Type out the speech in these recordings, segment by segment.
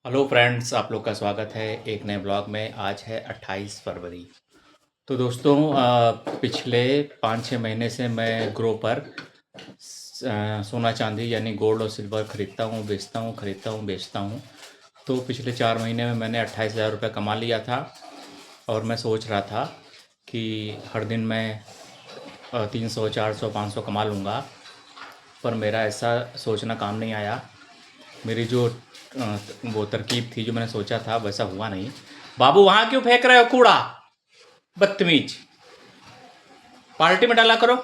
Hello friends, आप लोग का स्वागत है एक नए ब्लॉग में। आज है 28 फरवरी। तो दोस्तों, पिछले 5-6 महीने से मैं ग्रो पर सोना चांदी यानी गोल्ड और सिल्वर ख़रीदता हूँ, बेचता हूँ, ख़रीदता हूँ, बेचता हूँ। तो पिछले 4 महीने में मैंने 28,000 रुपये कमा लिया था। और मैं सोच रहा था कि हर दिन मैं 300, 400, 500 कमा लूँगा। पर मेरा ऐसा सोचना काम नहीं आया। मेरी जो वो तरकीब थी, जो मैंने सोचा था, वैसा हुआ नहीं। बाबू, वहाँ क्यों फेंक रहे हो कूड़ा? बदतमीज, पार्टी में डाला करो।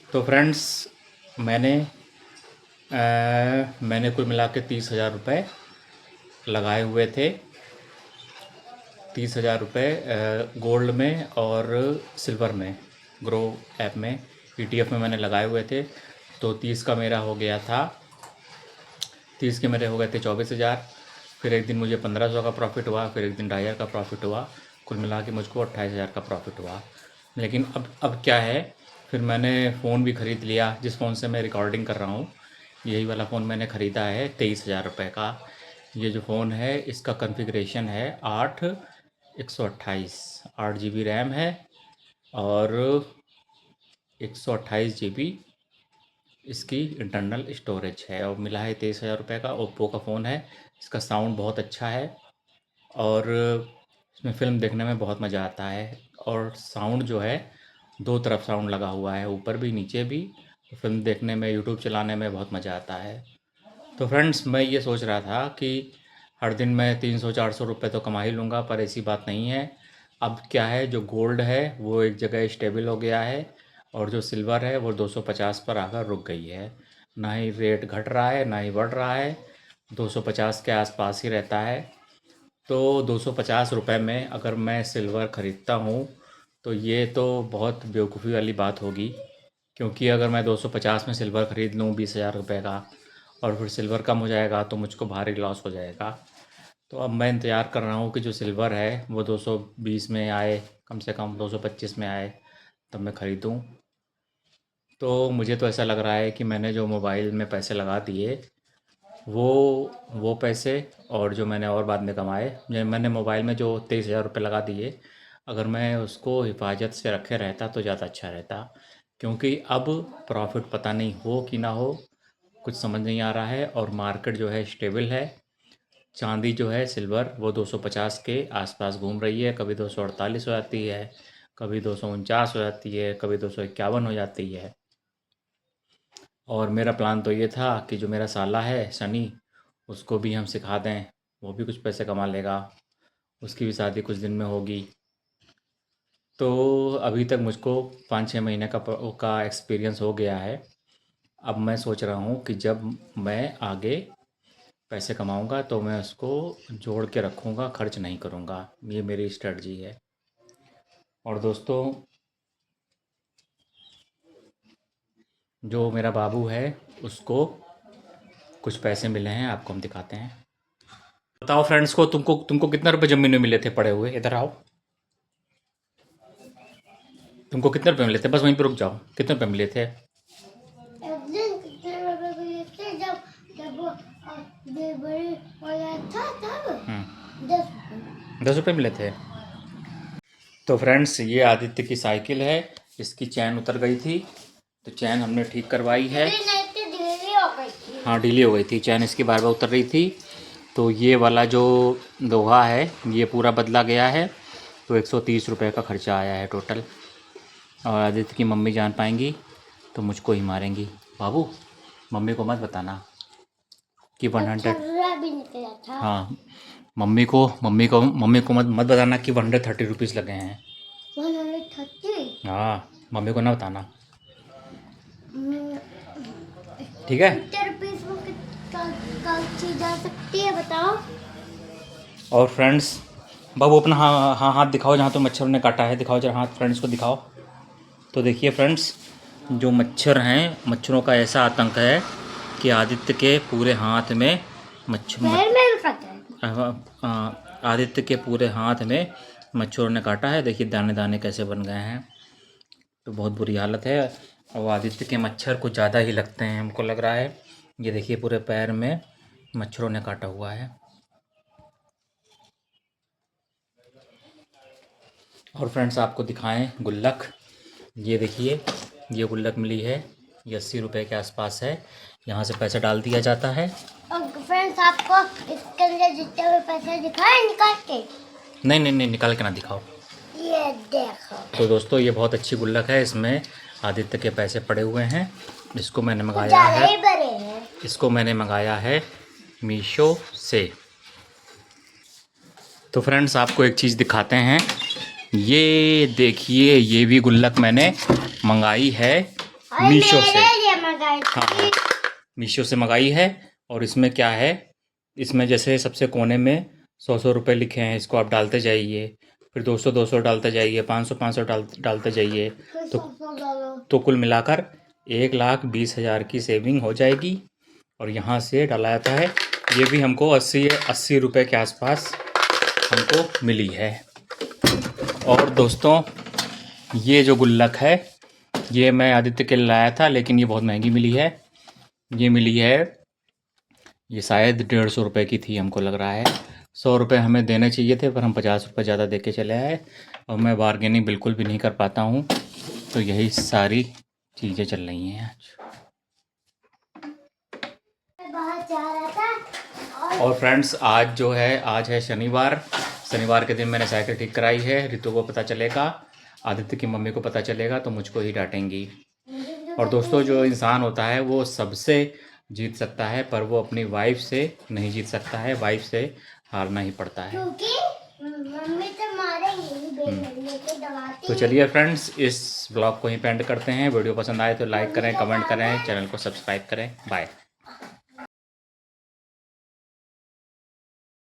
तो फ्रेंड्स, मैंने मैंने कुल मिला के 30,000 रुपये लगाए हुए थे। 30,000 रुपये गोल्ड में और सिल्वर में, ग्रो ऐप में, ETF में मैंने लगाए हुए थे। तो 30 का मेरा हो गया था, 30 के मेरे हो गए थे 24,000। फिर एक दिन मुझे 1500 का प्रॉफिट हुआ, फिर एक दिन 2,500 का प्रॉफिट हुआ। कुल मिला के मुझको 28,000 का प्रॉफिट हुआ। लेकिन अब क्या है, फिर मैंने फ़ोन भी ख़रीद लिया। जिस फ़ोन से मैं रिकॉर्डिंग कर रहा हूँ, यही वाला फ़ोन मैंने ख़रीदा है 23,000 रुपये का। ये जो फ़ोन है, इसका कॉन्फ़िगरेशन है 8/128, 8 GB रैम है और 128 GB इसकी इंटरनल स्टोरेज है। और मिला है 23,000 रुपये का। ओप्पो का फ़ोन है। इसका साउंड बहुत अच्छा है और इसमें फ़िल्म देखने में बहुत मज़ा आता है। और साउंड जो है, दो तरफ साउंड लगा हुआ है, ऊपर भी नीचे भी। तो फ़िल्म देखने में, यूट्यूब चलाने में बहुत मज़ा आता है। तो फ्रेंड्स, मैं ये सोच रहा था कि हर दिन मैं 300-400 रुपये तो कमा ही लूँगा, पर ऐसी बात नहीं है। अब क्या है, जो गोल्ड है वो एक जगह स्टेबल हो गया है और जो सिल्वर है वो 250 पर आकर रुक गई है। ना ही रेट घट रहा है, ना ही बढ़ रहा है, 250 के आसपास ही रहता है। तो 250 रुपये में अगर मैं सिल्वर ख़रीदता हूँ, तो ये तो बहुत बेवकूफ़ी वाली बात होगी। क्योंकि अगर मैं 250 में सिल्वर ख़रीद लूँ 20,000 रुपये का, और फिर सिल्वर कम हो जाएगा तो मुझको भारी लॉस हो जाएगा। तो अब मैं इंतज़ार कर रहा हूँ कि जो सिल्वर है वो 220 में आए, कम से कम 225 में आए, तब मैं ख़रीदूँ। तो मुझे तो ऐसा लग रहा है कि मैंने जो मोबाइल में पैसे लगा दिए, वो वो पैसे, और जो मैंने और बाद में कमाए, मैंने मोबाइल में जो 23,000 रुपये लगा दिए, अगर मैं उसको हिफाजत से रखे रहता तो ज़्यादा अच्छा रहता। क्योंकि अब प्रॉफिट पता नहीं हो कि ना हो, कुछ समझ नहीं आ रहा है। और मार्केट जो है स्टेबल है। चांदी जो है, सिल्वर, वो 250 के आसपास घूम रही है। कभी 248 हो जाती है, कभी 249 हो जाती है, कभी 251 हो जाती है। और मेरा प्लान तो ये था कि जो मेरा साला है सनी, उसको भी हम सिखा दें, वो भी कुछ पैसे कमा लेगा। उसकी भी शादी कुछ दिन में होगी। तो अभी तक मुझको 5-6 महीने का एक्सपीरियंस हो गया है। अब मैं सोच रहा हूँ कि जब मैं आगे पैसे कमाऊँगा तो मैं उसको जोड़ के रखूँगा, खर्च नहीं करूँगा। ये मेरी स्ट्रेटजी है। और दोस्तों, जो मेरा बाबू है, उसको कुछ पैसे मिले हैं, आपको हम दिखाते हैं। बताओ फ्रेंड्स को, तुमको तुमको कितने रुपए ज़मीन में मिले थे पड़े हुए? इधर आओ। तुमको कितने रुपए मिले थे? बस वहीं पे रुक जाओ। कितने रुपए मिले थे? एक दिन कितने रुपए मिले थे? जब जब वो डिलीवरी वाला था तब 10 रुपए। 10 रुपये मिले थे। तो फ्रेंड्स, ये आदित्य की साइकिल है। इसकी चैन उतर गई थी, तो चैन हमने ठीक करवाई है। नहीं नहीं, तो डिलीवरी हो गई थी। हाँ, ढीली हो गई थी चैन, इसकी बार बार उतर रही थी। तो ये वाला जो लोहा है, ये पूरा बदला गया है। तो 130 रुपये का खर्चा आया है टोटल। और आदित्य की मम्मी जान पाएंगी तो मुझको ही मारेंगी। बाबू, मम्मी को मत बताना कि 100। छर्रा भी निकला था। हाँ, मम्मी को मत बताना कि 130 रुपीज़ लगे हैं। 130। हाँ, मम्मी को ना बताना, ठीक है? 50 रुपीज में कल चीज आ सकती है, बताओ। और फ्रेंड्स, बाबू अपना हाँ हाँ हाथ दिखाओ, जहाँ तो मच्छर ने काटा है। दिखाओ जरा हाथ, फ्रेंड्स को दिखाओ। तो देखिए फ्रेंड्स, जो मच्छर हैं, मच्छरों का ऐसा आतंक है कि आदित्य के पूरे हाथ में पैर में भी खाता है। आदित्य के पूरे हाथ में मच्छरों ने काटा है। देखिए दाने दाने कैसे बन गए हैं। तो बहुत बुरी हालत है। और आदित्य के मच्छर कुछ ज़्यादा ही लगते हैं, हमको लग रहा है। ये देखिए पूरे पैर में मच्छरों ने काटा हुआ है। और फ्रेंड्स आपको दिखाएं गुल्लक, ये देखिए, ये गुल्लक मिली है, ये 80 रुपये के आसपास है। यहाँ से पैसा डाल दिया जाता है। और फ्रेंड्स आपको इसके अंदर जितने भी पैसे दिखाए निकाल के, नहीं नहीं नहीं, निकाल के ना दिखाओ। ये देखो। तो दोस्तों ये बहुत अच्छी गुल्लक है, इसमें आदित्य के पैसे पड़े हुए हैं। इसको मैंने मंगाया ज़्यादा ही है, बड़े हैं। इसको मैंने मंगाया है मीशो से। तो फ्रेंड्स आपको एक चीज़ दिखाते हैं, ये देखिए, ये भी गुल्लक मैंने मंगाई है मीशो से। ये मंगाई थी। हाँ, मीशो से मंगाई है। और इसमें क्या है, इसमें जैसे सबसे कोने में 100 रुपये लिखे हैं, इसको आप डालते जाइए, फिर 200 डालते जाइए, 500 डालते जाइए, तो कुल मिलाकर 1,20,000 की सेविंग हो जाएगी। और यहाँ से डाला जाता है, ये भी हमको 80 रुपये के आसपास हमको मिली है। और दोस्तों ये जो गुल्लक है, ये मैं आदित्य के लिए लाया था, लेकिन ये बहुत महंगी मिली है। ये मिली है, ये शायद 150 रुपये की थी, हमको लग रहा है। 100 रुपये हमें देने चाहिए थे, पर हम 50 रुपये ज़्यादा दे के चले आए। और मैं बार्गेनिंग बिल्कुल भी नहीं कर पाता हूँ। तो यही सारी चीज़ें चल रही हैं आज। बाहर जा रहा था। और फ्रेंड्स आज जो है, आज है शनिवार। शनिवार के दिन मैंने साइकिल ठीक कराई है। रितु को पता चलेगा, आदित्य की मम्मी को पता चलेगा तो मुझको ही डांटेंगी। और दोस्तों जो इंसान होता है वो सबसे जीत सकता है, पर वो अपनी वाइफ से नहीं जीत सकता है। वाइफ से हारना ही पड़ता है, क्योंकि मम्मी तो मारेंगी, तो चलिए फ्रेंड्स, इस ब्लॉग को ही एंड करते हैं। वीडियो पसंद आए तो लाइक करें, कमेंट करें, चैनल को सब्सक्राइब करें। बाय।